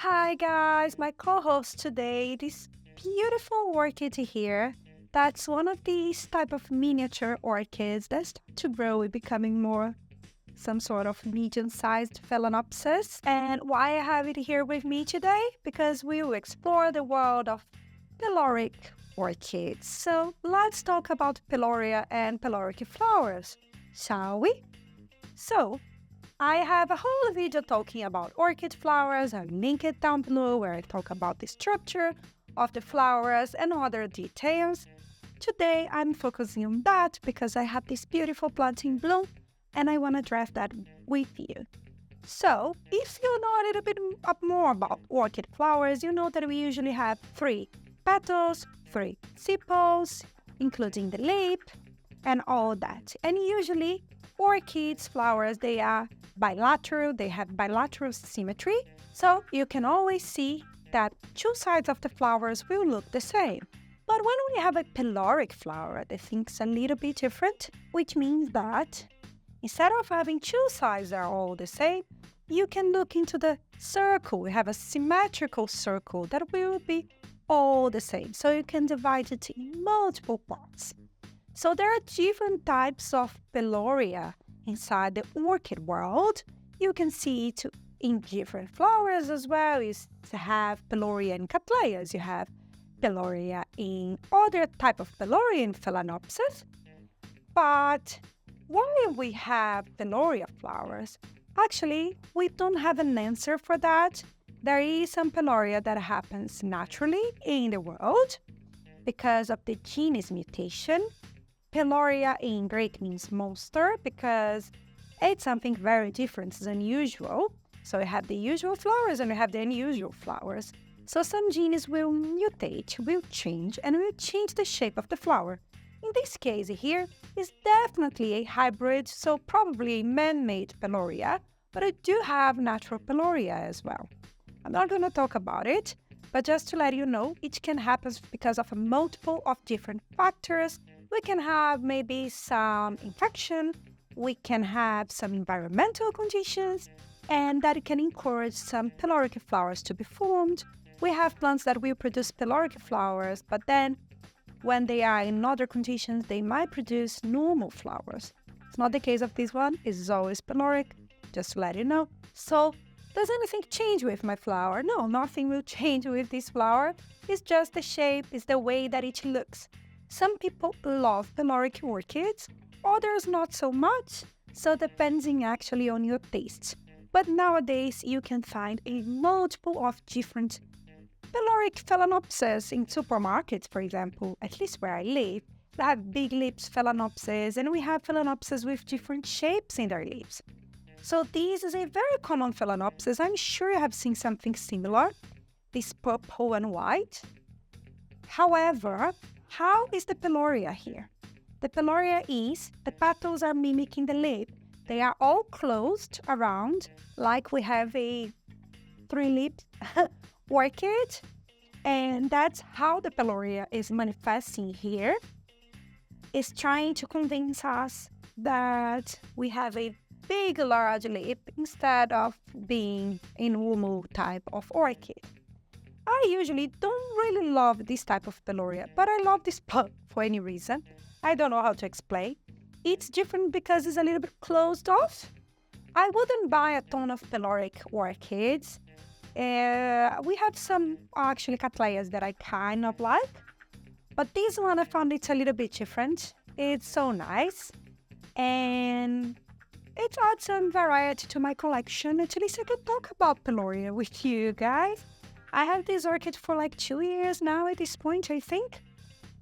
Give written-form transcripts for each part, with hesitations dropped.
Hi guys, my co-host today, this beautiful orchid here. That's one of these type of miniature orchids that start to grow and becoming more some sort of medium-sized Phalaenopsis. And why I have it here with me today? Because we will explore the world of peloric orchids. So let's talk about peloria and peloric flowers, shall we? So I have a whole video talking about orchid flowers. I'll link it down below where I talk about the structure of the flowers and other details. Today I'm focusing on that because I have this beautiful plant in bloom and I want to draft that with you. So if you know a little bit more about orchid flowers, you know that we usually have 3 petals, 3 sepals, including the lip and all that. And usually orchids flowers, they are bilateral, they have bilateral symmetry, so you can always see that 2 sides of the flowers will look the same. But when we have a peloric flower, the thing's a little bit different, which means that instead of having 2 sides that are all the same, you can look into the circle. We have a symmetrical circle that will be all the same, so you can divide it in multiple parts. So there are different types of peloria inside the orchid world. You can see it in different flowers as well. You have peloria in cattleyas, you have peloria in other type of peloria in Phalaenopsis. But why we have peloria flowers? Actually, we don't have an answer for that. There is some peloria that happens naturally in the world because of the genus mutation. Peloria in Greek means monster because it's something very different than usual. So we have the usual flowers and we have the unusual flowers. So some genes will mutate, will change, and will change the shape of the flower. In this case here, is definitely a hybrid, so probably a man-made peloria, but I do have natural peloria as well. I'm not going to talk about it, but just to let you know, it can happen because of a multiple of different factors. We can have maybe some infection, we can have some environmental conditions, and that can encourage some peloric flowers to be formed. We have plants that will produce peloric flowers, but then when they are in other conditions, they might produce normal flowers. It's not the case of this one, it's always peloric, just to let you know. So, does anything change with my flower? No, nothing will change with this flower. It's just the shape, it's the way that it looks. Some people love peloric orchids, others not so much, so depending actually on your tastes. But nowadays you can find a multiple of different peloric Phalaenopsis in supermarkets, for example, at least where I live. We have big lips Phalaenopsis and we have Phalaenopsis with different shapes in their leaves. So this is a very common Phalaenopsis. I'm sure you have seen something similar, this purple and white. However, how is the peloria here? The peloria is, the petals are mimicking the lip. They are all closed around, like we have a 3-lip orchid. And that's how the peloria is manifesting here. It's trying to convince us that we have a big, large lip instead of being a normal type of orchid. I usually don't really love this type of peloria, but I love this plant for any reason. I don't know how to explain. It's different because it's a little bit closed off. I wouldn't buy a ton of peloric orchids. We have some actually cattleyas that I kind of like, but this one I found it's a little bit different. It's so nice, and it adds some variety to my collection. At least I can talk about peloria with you guys. I have this orchid for like 2 years now at this point, I think.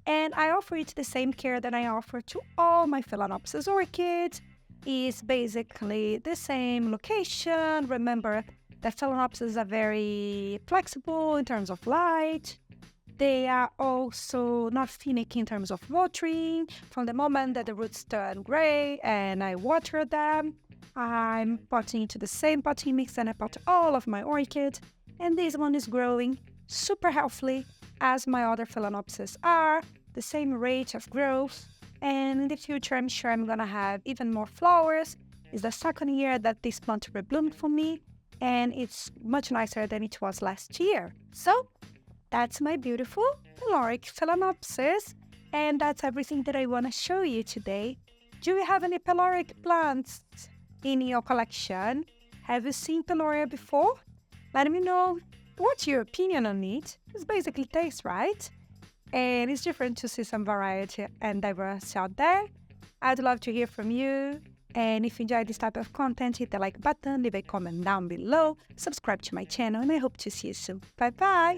And I offer it the same care that I offer to all my Phalaenopsis orchids. It's basically the same location. Remember that Phalaenopsis are very flexible in terms of light. They are also not finicky in terms of watering. From the moment that the roots turn gray and I water them, I'm potting into the same potting mix and I pot all of my orchids. And this one is growing super healthily as my other Phalaenopsis are, the same rate of growth. And in the future, I'm sure I'm gonna have even more flowers. It's the 2nd year that this plant rebloomed for me. and it's much nicer than it was last year. So that's my beautiful peloric Phalaenopsis, and that's everything that I want to show you today. Do you have any peloric plants in your collection? Have you seen peloria before? Let me know what's your opinion on it. It's basically taste, right? And it's different to see some variety and diversity out there. I'd love to hear from you. And if you enjoy this type of content, hit the like button, leave a comment down below, subscribe to my channel, and I hope to see you soon. Bye bye!